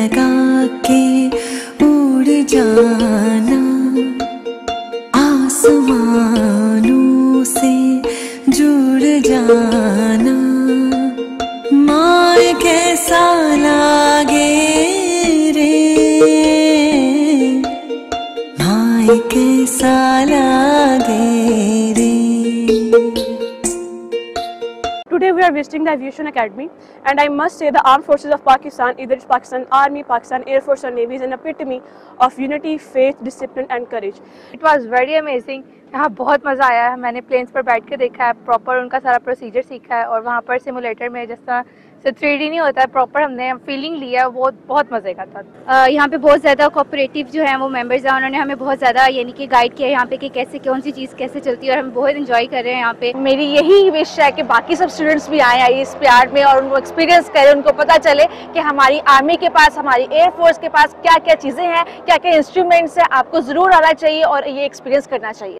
लगा के उड़ जाना, आसमानों से जुड़ जाना, माए कैसा लागे रे, माए कैसा लागे रे। Today we are visiting the Aviation Academy, and I must say the Armed Forces of Pakistan, either it's Pakistan Army, Pakistan Air Force or Navy, is an epitome of unity, faith, discipline and courage. It was very amazing. यहाँ बहुत मज़ा आया है। मैंने planes पर बैठ के देखा है, प्रॉपर उनका सारा प्रोसीजर सीखा है, और वहाँ पर सिमुलेटर में जिस तरह से 3D नहीं होता है, प्रॉपर हमने फीलिंग लिया, वो बहुत मज़े का था। यहाँ पे बहुत ज़्यादा कोऑपरेटिव जो है वो मेंबर्स हैं, उन्होंने हमें बहुत ज़्यादा यानी कि गाइड किया यहाँ पे कि कैसे कौन सी चीज़ कैसे चलती है, और हम बहुत इंजॉय कर रहे हैं यहाँ पे। मेरी यही विश है कि बाकी सब स्टूडेंट्स भी आए इस प्यार में और उनको एक्सपीरियंस करें, उनको पता चले कि हमारी आर्मी के पास, हमारी एयरफोर्स के पास क्या क्या चीज़ें हैं, क्या क्या इंस्ट्रूमेंट्स हैं। आपको ज़रूर आना चाहिए और ये एक्सपीरियंस करना चाहिए।